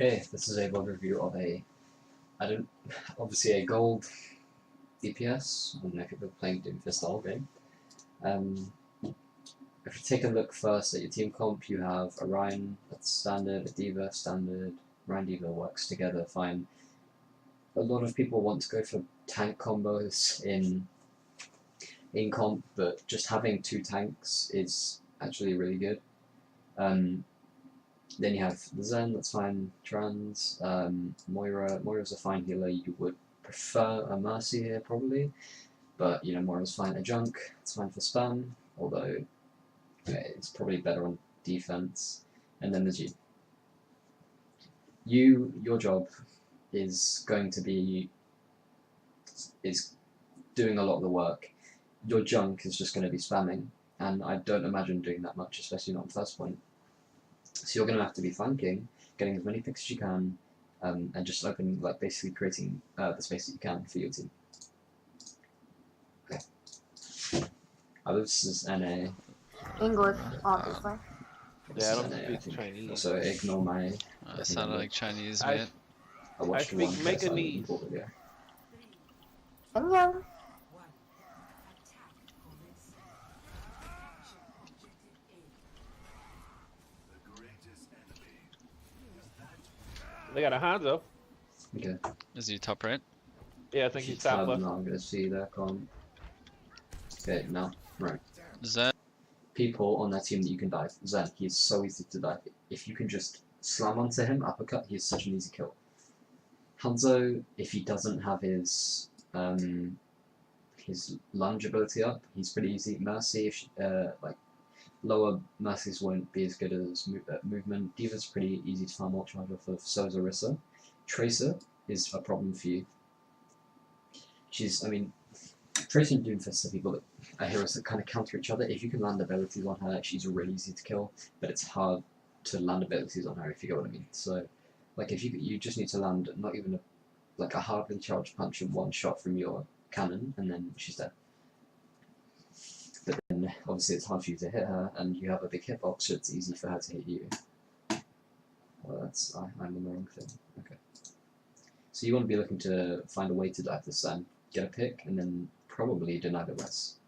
Okay, this is a VoD review of obviously a gold DPS. I don't know if you've been playing Doomfist the whole game. If you take a look first at your team comp, you have a Ryan that's standard, a D.Va standard. Ryan D.Va works together fine. A lot of people want to go for tank combos in comp, but just having two tanks is actually really good. Then you have the Zen, that's fine. Trans, Moira's a fine healer. You would prefer a Mercy here probably, but you know Moira's fine. A Junk, it's fine for spam, although it's probably better on defense. And then there's you. Your job is going to be doing a lot of the work. Your Junk is just going to be spamming, and I don't imagine doing that much, especially not on first point. So you're going to have to be flanking, getting as many picks as you can, and just opening, like basically creating the space that you can for your team. Okay. This is NA. English, obviously. Yeah, I don't speak Chinese. So ignore my. That sounded like Chinese, man. I speak Meganese. Hello. They got a Hanzo. Okay. Is he top right? Yeah, I think he's top left. I'm gonna see that comp. Okay, now, right. Zen. People on that team that you can dive. Zen, he's so easy to dive. If you can just slam onto him, uppercut, he's such an easy kill. Hanzo, if he doesn't have his lunge ability up, he's pretty easy. Mercy, like lower Mercies won't be as good as movement. D.Va's pretty easy to farm ult charge off of. So is Orisa. Tracer is a problem for you. Tracer and Doomfist are people that are heroes that kind of counter each other. If you can land abilities on her, she's really easy to kill, but it's hard to land abilities on her, if you get what I mean. So, like, if you just need to land not even a hardly charged punch in one shot from your cannon, and then she's dead. But then, obviously, it's hard for you to hit her, and you have a big hitbox, so it's easy for her to hit you. Well, I'm on the wrong thing. Okay. So you want to be looking to find a way to dive this Zen, get a pick, and then probably deny the rest.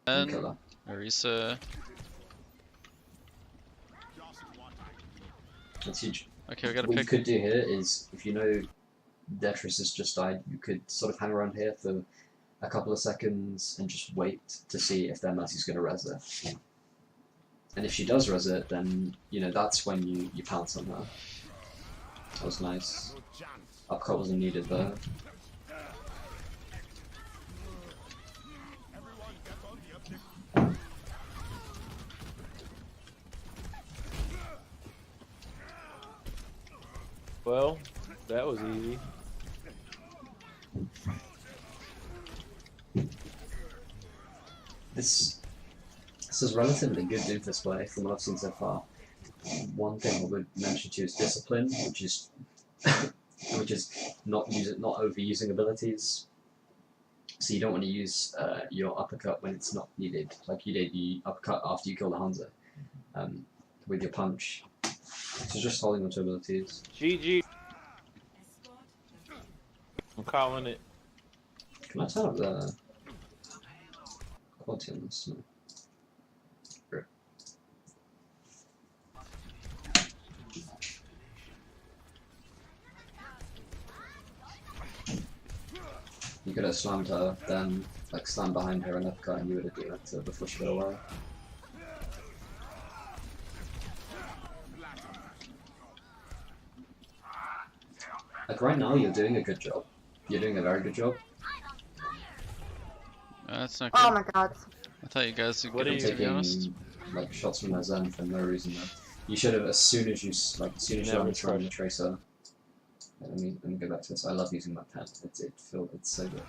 And Orisa. That's huge. Okay, we got a What pick. you could do here is, if you know Detris has just died, you could sort of hang around here for a couple of seconds and just wait to see if their Mercy's going to res it. And if she does res it, then, you know, that's when you pounce on her. That was nice. Upcut wasn't needed though. Well, that was easy. This is relatively good Doomfist play from what I've seen so far. One thing I would mention too is discipline, which is not overusing abilities. So you don't want to use your uppercut when it's not needed, like you did the uppercut after you kill the Hanzo with your punch. So just holding onto abilities. GG. I'm calling it. Can I turn up the quality on this? No. Great. You could have slammed her, then like slammed behind her and uppercut, and you would have done it before she got away. Like right now, you're doing a good job. You're doing a very good job. That's not good. Oh my god. I thought you guys would What get are him, you to be honest. Taking like shots from their Zen for no reason though. You should have as soon as you started trying the Tracer. Let me go back to this. I love using my pen. It's so good.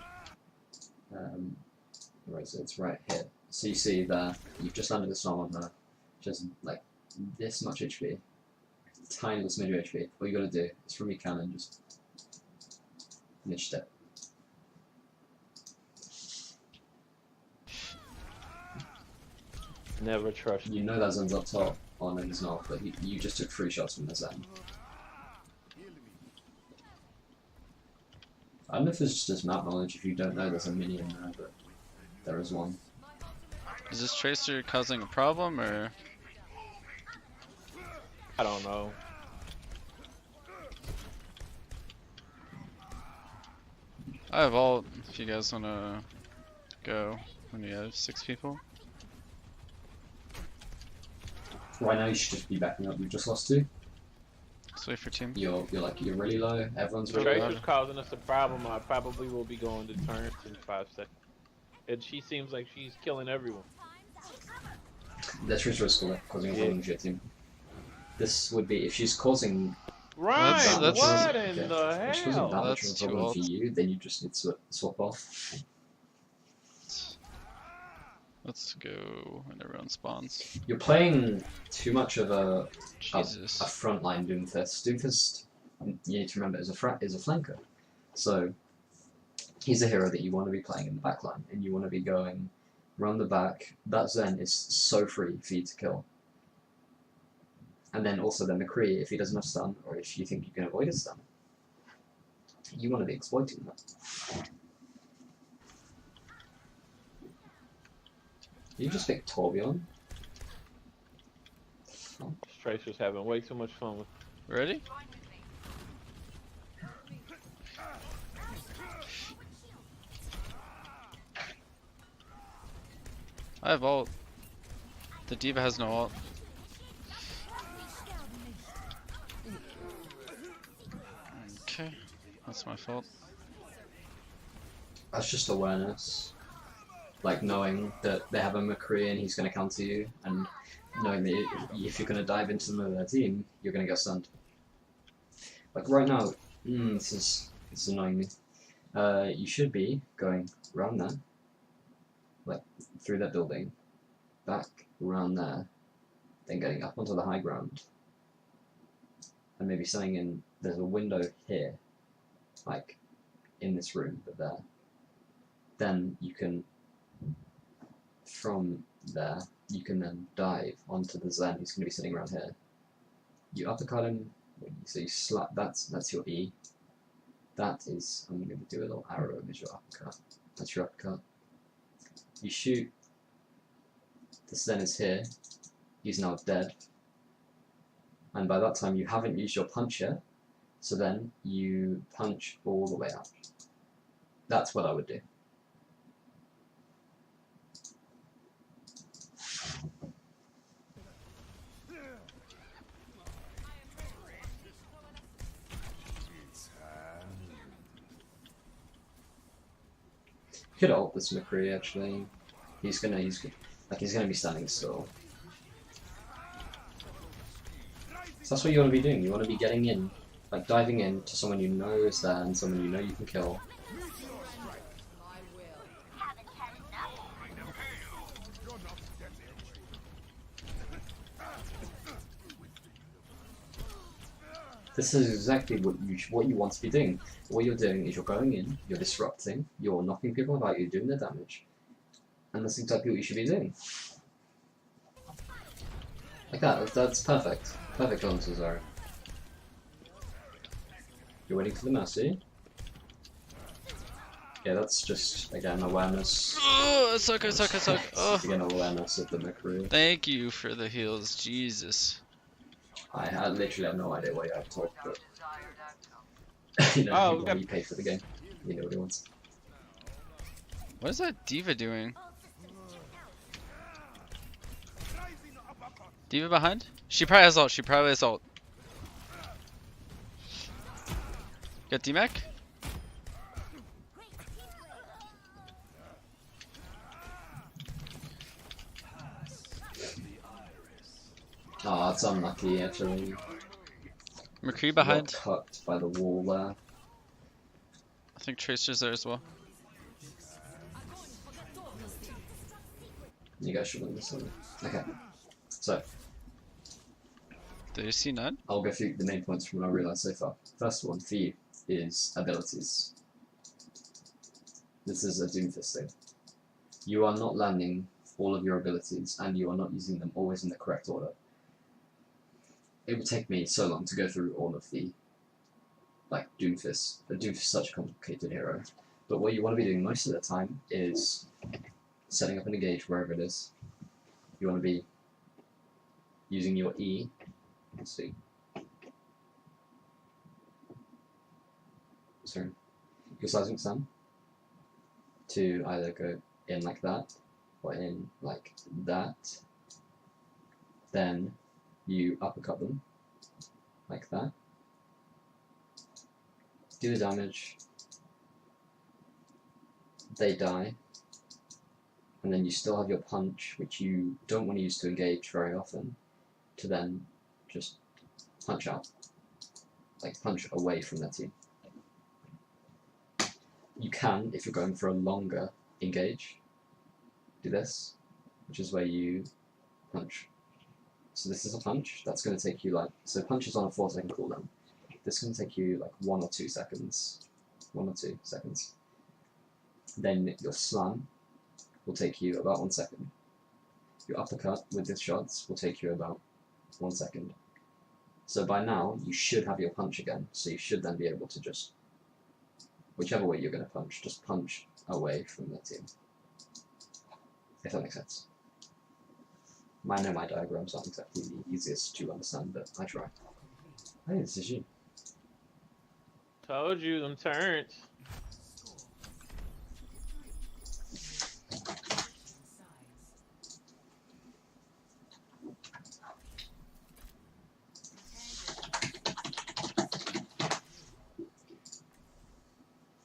Right, so it's right here. So you see there, you've just landed a slam on her, just like this much HP, tiny little smidge of HP. All you gotta do is from your cannon just niche step. Never trust. You know that Zen's up top. Oh no, he's not, but you just took 3 shots from the Zen. I don't know if it's just map knowledge. If you don't know, there's a minion there, but there is one. Is this Tracer causing a problem or? I don't know. I have ult if you guys wanna go when you have 6 people. Right now, you should just be backing up. You've just lost 2. Let's wait for team. You're really low. Everyone's really low. Tracer's causing us a problem. I probably will be going to turns in 5 seconds. And she seems like she's killing everyone. The Tracer is causing a problem with your team. This would be if she's causing. Right, That's- what in okay. the If she's causing that hell? much of a That's too problem for old. you, then you just need to swap off. Let's go when everyone spawns. You're playing too much of a Jesus. frontline Doomfist. Doomfist, you need to remember, is a flanker. So he's a hero that you want to be playing in the back line, and you want to be going round the back. That Zen is so free for you to kill. And then also the McCree, if he doesn't have stun, or if you think you can avoid a stun, you want to be exploiting that. You just pick Torbjorn. Tracer's having way too much fun with. Ready? I have ult. The D.Va has no ult. Okay, that's my fault. That's just awareness. Like knowing that they have a McCree and he's going to counter you, and knowing that if you're going to dive into their team, you're going to get stunned. Like right now, it's annoying me. You should be going around there, like through that building, back around there, then getting up onto the high ground, and maybe standing in. There's a window here, like in this room, but there. Then you can, from there, you can then dive onto the Zen who's going to be sitting around here. You uppercut him, so you slap. That's your E. That is, I'm going to do a little arrow as your uppercut. That's your uppercut. You shoot. The Zen is here. He's now dead. And by that time you haven't used your punch yet. So then you punch all the way out. That's what I would do. You could ult this McCree actually. He's gonna be standing still. So that's what you want to be doing. You want to be getting in, like diving in to someone you know is there and someone you know you can kill. This is exactly what you want to be doing. What you're doing is you're going in, you're disrupting, you're knocking people about, you're doing the damage, and that's exactly what you should be doing. Like that. That's perfect. Perfect answers are. You're waiting for the mercy. Yeah, that's just again awareness. Oh, I suck. Oh. Again, awareness of the McCree. Thank you for the heals, Jesus. I literally have no idea why you have to talk, but you know, Oh, you pay for the game. You know what he wants. What is that D.Va doing? D.Va behind? She probably has ult. Got D-Mac? Oh, it's unlucky actually. McCree behind. Got cut by the wall there. I think Tracer's there as well. You guys should win this one. Okay. So, Do you see none? I'll go through the main points from what I realised so far. First one for you is abilities. This is a Doomfist thing. You are not landing all of your abilities, and you are not using them always in the correct order. It would take me so long to go through all of the like Doomfist. But Doomfist is such a complicated hero. But what you want to be doing most of the time is setting up an engage wherever it is. You want to be using your E. Let's see. Sorry. Your seismic sun to either go in like that or in like that. Then you uppercut them like that. Do the damage. They die. And then you still have your punch, which you don't want to use to engage very often, to then just punch out. Like punch away from their team. You can, if you're going for a longer engage, do this, which is where you punch. So this is a punch, that's going to take you like, so punch is on a 4-second cooldown. This is going to take you like 1 or 2 seconds. 1 or 2 seconds. Then your slam will take you about 1 second. Your uppercut with the shots will take you about 1 second. So by now, you should have your punch again, so you should then be able to just, whichever way you're going to punch, just punch away from the team. If that makes sense. I know my diagrams aren't exactly the easiest to understand, but I try. Hey, this is you. Told you them turns.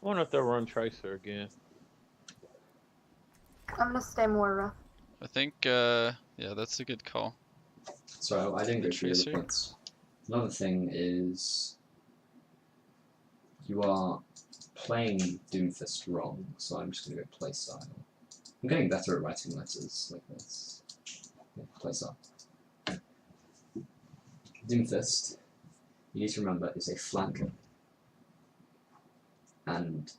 I wonder if they'll run Tracer again. I'm gonna stay Moira. I think, yeah, that's a good call. So I didn't go through the Tracer. points. Another thing is you are playing Doomfist wrong, so I'm just going to go playstyle. I'm getting better at writing letters like this. Yeah, playstyle. Doomfist, you need to remember, is a flanker. And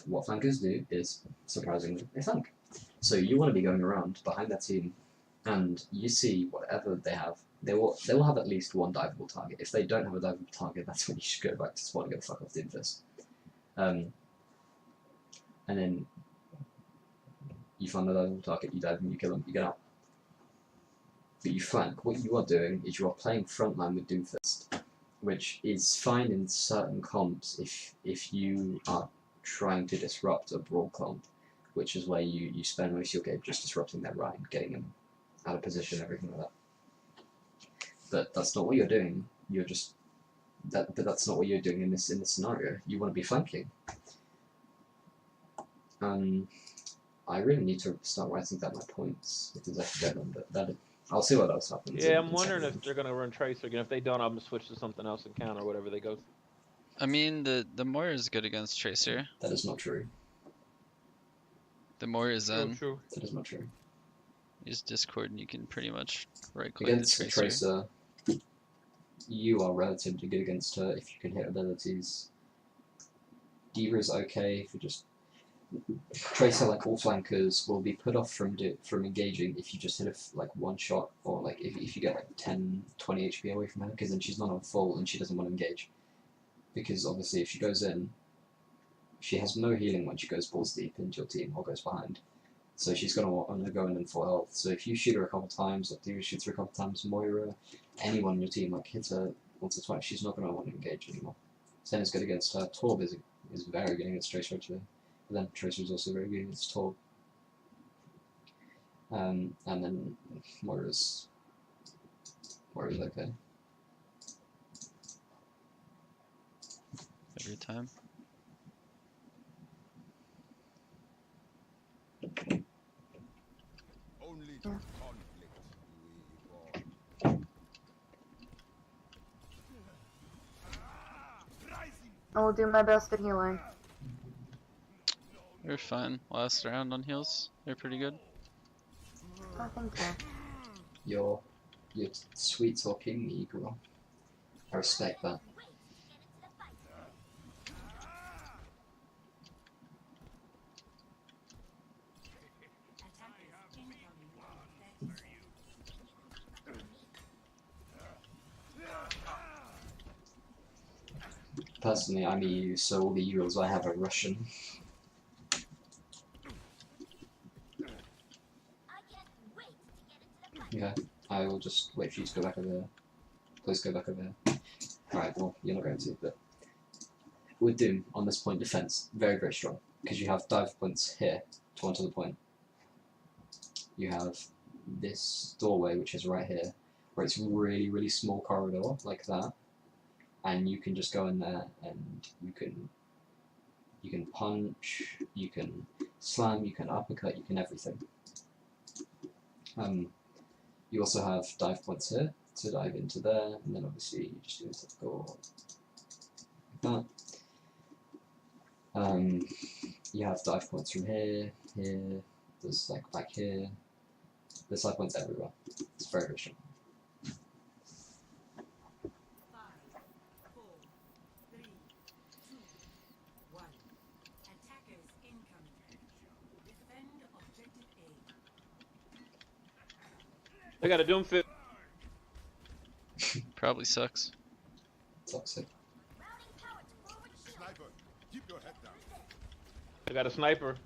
what flankers do is, surprisingly, they flank. So you want to be going around behind that team, and you see whatever they have. They will have at least one diveable target. If they don't have a diveable target, that's when you should go back to spawn and go fuck off Doomfist. And then you find the diveable target, you dive and you kill them, you get out. But you flank. What you are doing is you are playing frontline with Doomfist, which is fine in certain comps if you are trying to disrupt a brawl comp, which is where you spend most of your game just disrupting their Rhine, getting them out of position, everything like that. But that's not what you're doing. You're just but that's not what you're doing in this scenario. You want to be flanking. I really need to start writing down my points because I forget them. But I'll see what else happens. Yeah, I'm wondering if they're gonna run Tracer again. If they don't, I'm gonna switch to something else and counter whatever they go. I mean, the Moira is good against Tracer. That is not true. The Moira is Zen. True. That is not true. Use Discord and you can pretty much right-click Against the the Tracer. Tracer, you are relatively good against her if you can hit abilities. Diva is okay if you just... Tracer, like all flankers, will be put off from engaging if you just hit like one shot, or like if you get like 10, 20 HP away from her, because then she's not on full and she doesn't want to engage. Because obviously if she goes in, she has no healing when she goes balls deep into your team or goes behind. So she's going to want to go in full health. So if you shoot her a couple times, or Diva shoots her a couple times, Moira, anyone in your team, like hits her once or twice, she's not going to want to engage anymore. Zen is good against her. Torb is very good against Tracer actually. But then Tracer is also very good against Torb. And then Moira's okay. Every time. Yeah. I will do my best at healing. You're fine. Last round on heals, you're pretty good. I think so. You're sweet talking me, girl. I respect that. personally, I'm EU, so all the Euros I have are Russian. Okay, I will just wait for you to go back over there. Please go back over there. Alright, well, you're not going to, but with Doom, on this point, defense, very, very strong. Because you have dive points here to onto the point. You have this doorway, which is right here, where it's really, really small corridor, like that. And you can just go in there and you can punch, you can slam, you can uppercut, you can everything. You also have dive points here to dive into there, and then obviously you just do a typical like that. You have dive points from here, here, there's like back here, there's dive points everywhere. It's very, very strong. 5, 4, 3, 2, 1. Attackers incoming. Defend objective A. I got a Doomfist. Probably sucks. Toxic. Sniper, keep your head down. I got a sniper.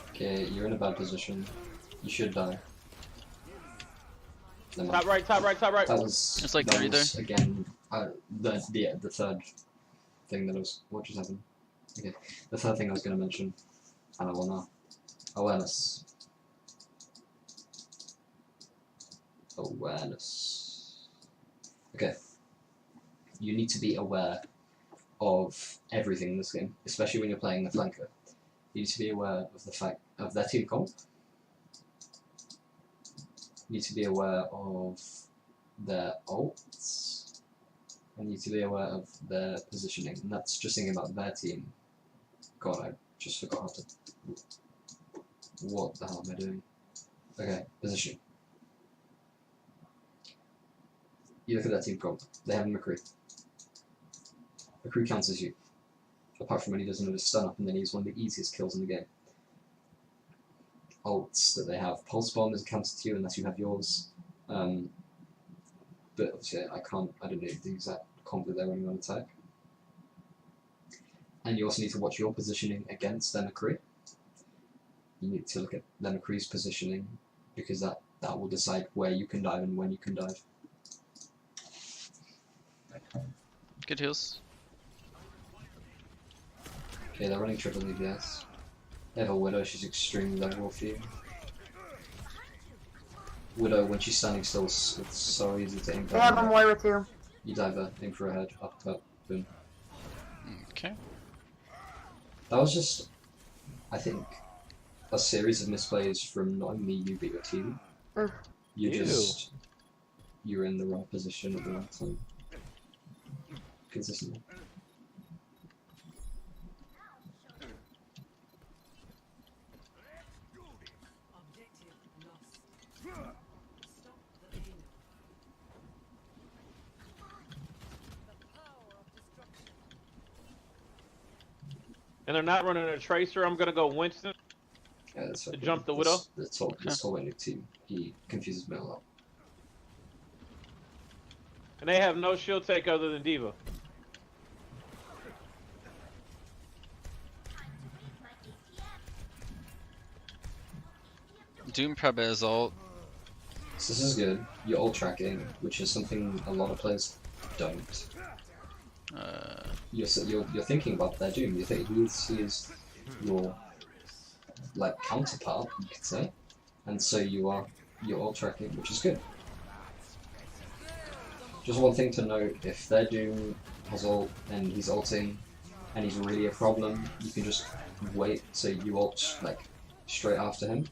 Okay, you're in a bad position. You should die. Never mind. Top right, top right, top right. That was. There's like that 3 was, again, the third thing that I was. What just happened? Okay, the third thing I was going to mention, and I will now. Awareness. Awareness. Okay. You need to be aware of everything in this game, especially when you're playing the flanker. You need to be aware of the fact of their team comp. You need to be aware of their ults. And you need to be aware of their positioning. And that's just thinking about their team. God, I just forgot how to. What the hell am I doing? Okay, positioning. You look at their team comp. They have a McCree. McCree counters you. Apart from when he doesn't have his stun up, and then he's one of the easiest kills in the game. Ults that they have. Pulse Bomb is a counter to you unless you have yours. But obviously I don't know the exact comp that they're running on attack. And you also need to watch your positioning against their McCree. You need to look at their McCree's positioning, because that will decide where you can dive and when you can dive. Good heals. Okay, they're running triple DPS. They have a Widow, she's extremely low for you. Widow, when she's standing still, it's so easy to aim for They have a her. Moira too. You dive her, aim for her head, uppercut, boom. Okay. That was just, I think, a series of misplays from not only you but your team. Ugh. You're in the wrong position at the wrong time. Consistently. Objective lost. Stop the payload. And they're not running a tracer. I'm gonna go Winston. Yeah, that's To okay. jump the Widow? This whole new team, he confuses me a lot. And they have no shield take other than Diva. Doom probably has ult. So this is good. You're ult tracking, which is something a lot of players don't. You're thinking about their Doom. You think he is your like counterpart, you could say, and so you're ult tracking, which is good. Just one thing to note: if their Doom has ult and he's ulting, and he's really a problem, you can just wait so you ult like straight after him,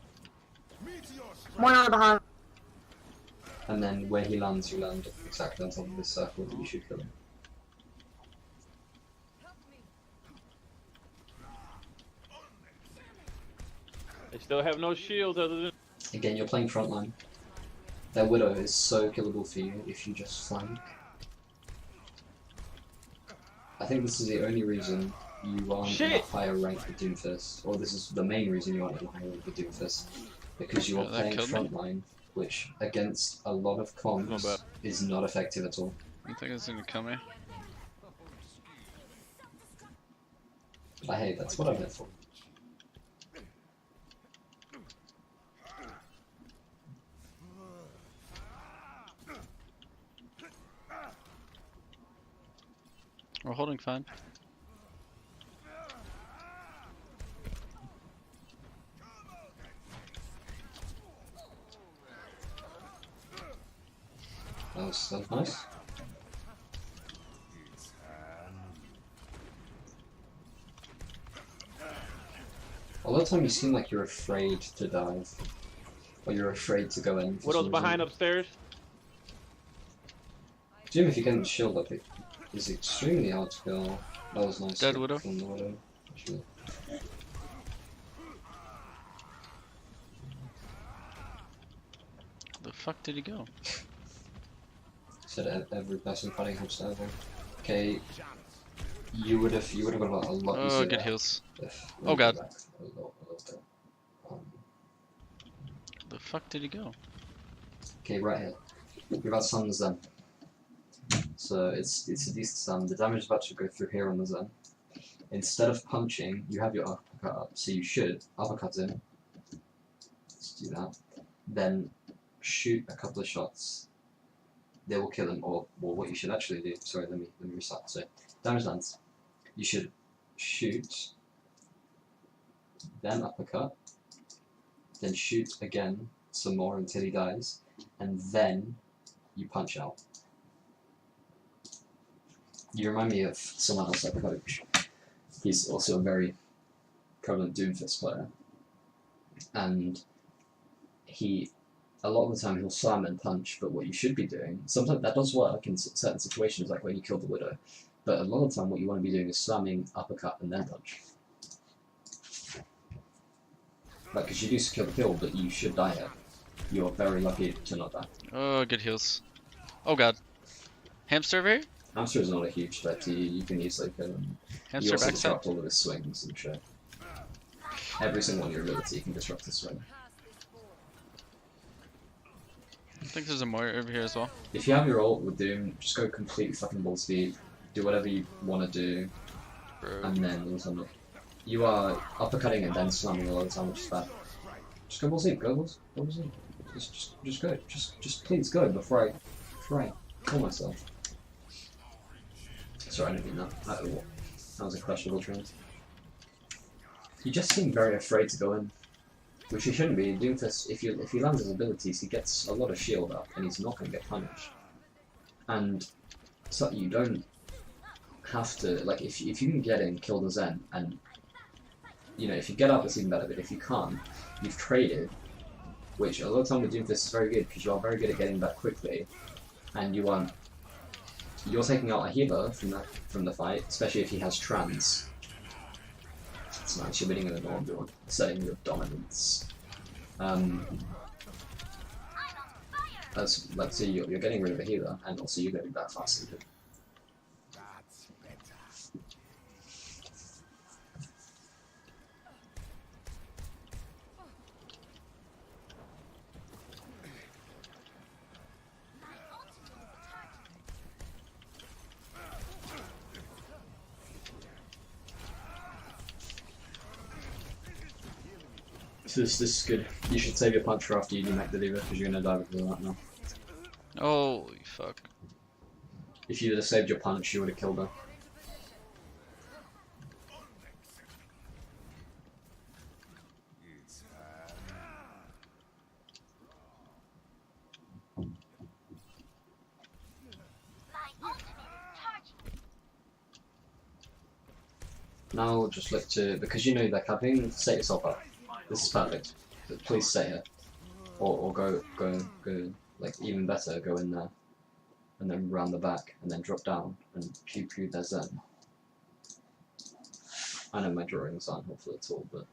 Moira behind. and then where he lands, you land exactly on top of this circle that you should kill him. They still have no shields other than. Again, you're playing frontline. Their Widow is so killable for you if you just flank. I think this is the only reason you aren't in a higher rank with Doomfist, or this is the main reason you aren't in a higher rank with Doomfist, because you are Yeah, that playing killed me. frontline, which against a lot of Not bad. comps is not effective at all. I think it's gonna kill me. Hey, that's what I'm here for. We're holding fine. That was nice. A lot of time you seem like you're afraid to dive. Or you're afraid to go in. Widow's behind upstairs. Jim, if you get the shield up, it is extremely hard to kill. That was nice. Dead Widow. From the Widow, actually. The fuck did he go? Said every person fighting hamster ever. Okay, you would have got a lot easier. Oh, good heals. If Oh god. back a little bit. The fuck did he go? Okay, right here. We've got sun Zen. So it's a decent sun. The damage is about to go through here on the Zen. Instead of punching, you have your uppercut up. So you should uppercut in. Let's do that. Then shoot a couple of shots. They will kill him. Or what you should actually do. Sorry, let me restart. So damage lands. You should shoot. Then uppercut. Then shoot again some more until he dies. And then you punch out. You remind me of someone else I coach. He's also a very prevalent Doomfist player. And a lot of the time he'll slam and punch, but what you should be doing, sometimes that does work in certain situations, like when you kill the Widow, but a lot of the time what you want to be doing is slamming, uppercut, and then punch. Like, because you do secure the kill, but you should die here. You're very lucky to not die. Oh, good heals. Oh god. Hamster over here? Hamster is not a huge threat to you. You can easily kill him. You Hamster also backside. disrupt all of his swings and shit. Every single one of your ability can disrupt his swing. I think there's a Moira over here as well. If you have your ult with Doom, just go complete fucking ball speed. Do whatever you want to do, Bro. and then you are uppercutting and then slamming a lot of the time, which is bad. Just go ball speed. Go ball speed. Just go. Just please go before I kill myself. Sorry, I didn't mean that. That was a questionable trend. You just seem very afraid to go in, which you shouldn't be. Doomfist, if he lands his abilities, he gets a lot of shield up, and he's not going to get punished. And so you don't have to, like, if you can get in, kill the Zen, and you know, if you get up, it's even better. But if you can't, you've traded, which a lot of time with Doomfist is very good because you are very good at getting back quickly, and you're taking out a healer from the fight, especially if he has trans. It's nice, you're winning in a norm, you're setting your dominance. Let's see, you're getting rid of a healer, and also you're getting back faster too. This is good. You should save your punch for after you demech the Diva, because you're going to die because of that now. Holy fuck. If you would have saved your punch, you would have killed her. Now we'll just look to, because you know they're capping, set yourself up. This is perfect. But please stay here. Or go, like, even better, go in there. And then round the back, and then drop down, and pew their Zen. I know my drawings aren't helpful at all, but...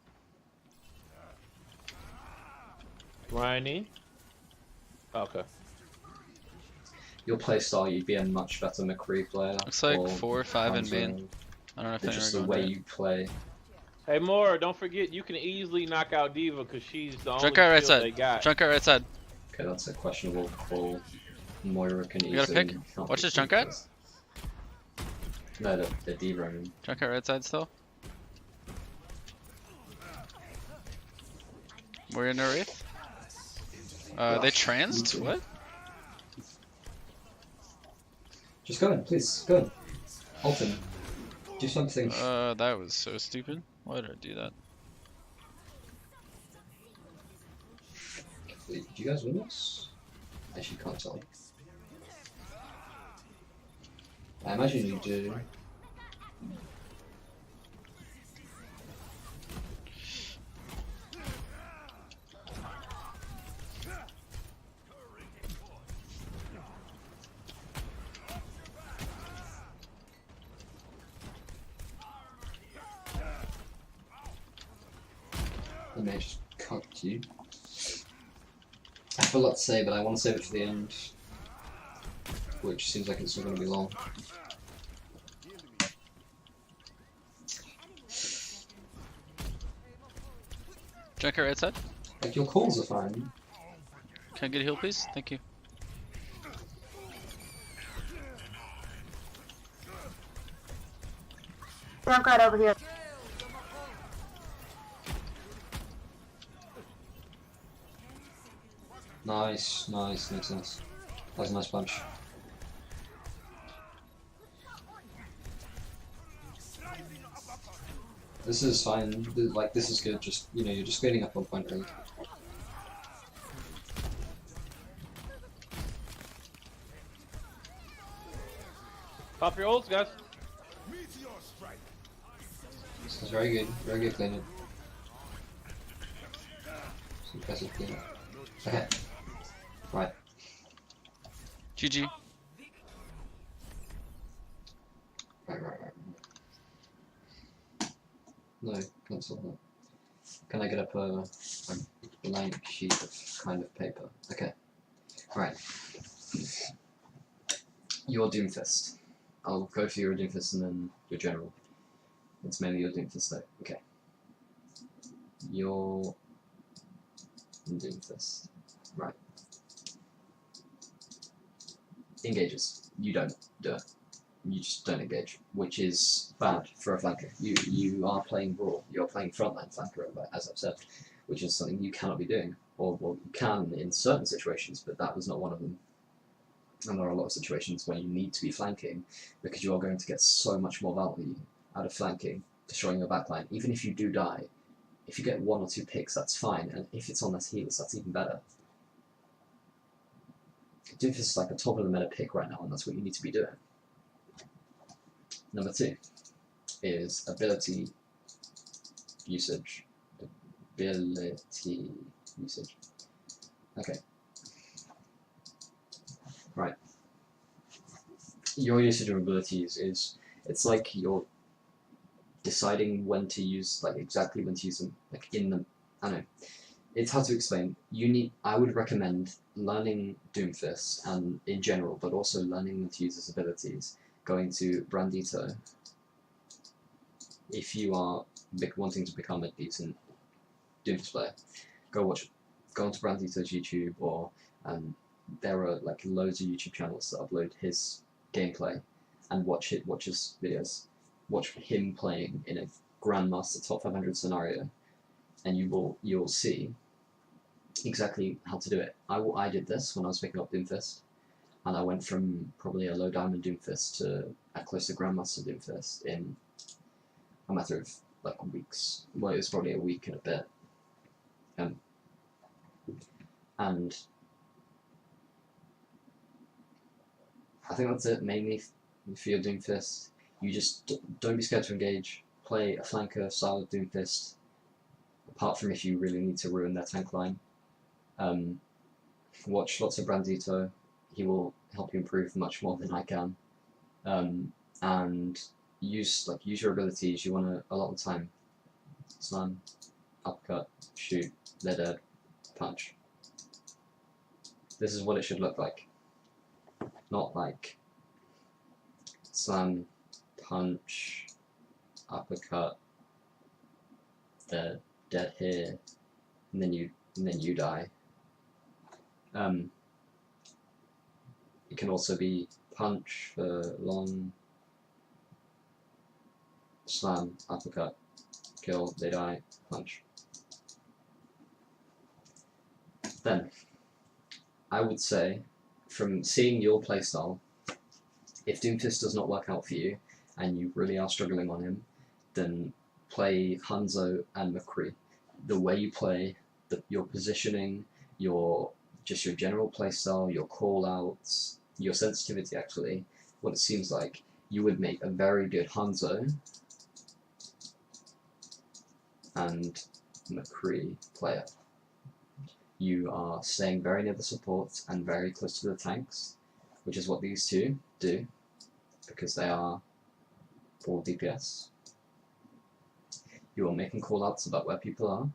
Ryan? Okay. Your playstyle, you'd be a much better McCree player. Looks like or 4 or 5 in Hanzo. main. I don't know if It's just the they're way going you play. Hey, Moore, don't forget you can easily knock out Diva because she's the only Junker right shield they side. got. Junker right side. Okay, that's a questionable call. Moira can You got a easily pick? help Watch with this Junkrat. Doomfist. No, the D roaming. Junkrat right side still. We're in a wraith. They transed? What? Just go in, please, go in. Ult him. Do something. That was so stupid. Why did I do that? Wait, do you guys win this? I actually can't tell. I imagine you do. I may just cut you. I have a lot to say, but I want to save it for the end. Which seems like it's still going to be long. Junkrat right side. Like, your calls are fine. Can I get a heal, please? Thank you. Junkrat over here. Nice, nice, makes sense. That was a nice punch. This is fine. Like, this is good. Just, you know, you're just cleaning up on point really. Pop your ults, guys. This is very good cleanup. It's impressive cleanup. Okay. Right. GG. Right. No, cancel that. Can I get up a blank sheet of kind of paper? Okay. Right. Your Doomfist. I'll go for your Doomfist and then your general. It's mainly your Doomfist though. Okay. Your Doomfist. Right. Engages. You don't do it. You just don't engage, which is bad for a flanker. You are playing Brawl. You're playing frontline flanker, as I've said, which is something you cannot be doing. Or, well, you can in certain situations, but that was not one of them. And there are a lot of situations where you need to be flanking because you are going to get so much more value out of flanking, destroying your backline. Even if you do die, if you get 1 or 2 picks, that's fine, and if it's on this heals, that's even better. Doomfist is like a top of the meta pick right now, and that's what you need to be doing. Number 2 is ability usage. Ability usage. Okay. Right. Your usage of abilities is, it's like you're deciding when to use, like exactly when to use them, like in the, I don't know. It's hard to explain. I would recommend learning Doomfist, and in general, but also learning when to use his abilities. Going to Brandito, if you are wanting to become a decent Doomfist player, go onto Brandito's YouTube, or there are like loads of YouTube channels that upload his gameplay, and watch his videos, watch him playing in a Grandmaster top 500 scenario, and you'll see exactly how to do it. I did this when I was picking up Doomfist. And I went from probably a low diamond Doomfist to a close to Grandmaster Doomfist in a matter of like weeks. Well, it was probably a week and a bit. And I think that's it mainly for your Doomfist. You just don't be scared to engage. Play a flanker style of Doomfist, apart from if you really need to ruin their tank line. Watch lots of Brandito. He will help you improve much more than I can, and use your abilities. You want a lot of the time. Slam, uppercut, shoot, they're dead, punch. This is what it should look like. Not like slam, punch, uppercut, they're dead here, and then you die. It can also be punch for long, slam, uppercut, kill, they die, punch. Then, I would say, from seeing your playstyle, if Doomfist does not work out for you, and you really are struggling on him, then play Hanzo and McCree. The way you play, your positioning, your general playstyle, your call-outs, your sensitivity actually, what it seems like, you would make a very good Hanzo and McCree player. You are staying very near the supports and very close to the tanks, which is what these two do, because they are all DPS. You are making call-outs about where people are.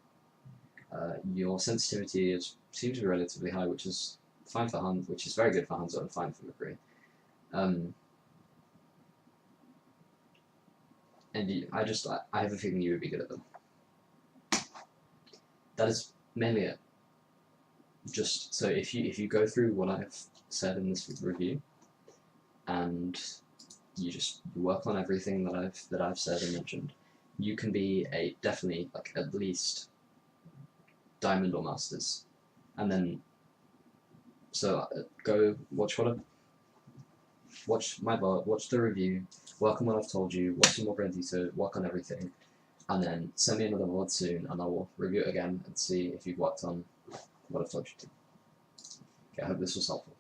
Your sensitivity seems to be relatively high, which is fine for Hanzo, which is very good for Hanzo and fine for McCree. And I have a feeling you would be good at them. That is mainly it. Just so if you go through what I've said in this review, and you work on everything that I've said and mentioned, you can be definitely like at least Diamond or Masters, and then go watch my VoD, watch the review, work on what I've told you, watch some more Brandito, work on everything, and then send me another VoD soon, and I will review it again and see if you've worked on what I've told you to. Okay, I hope this was helpful.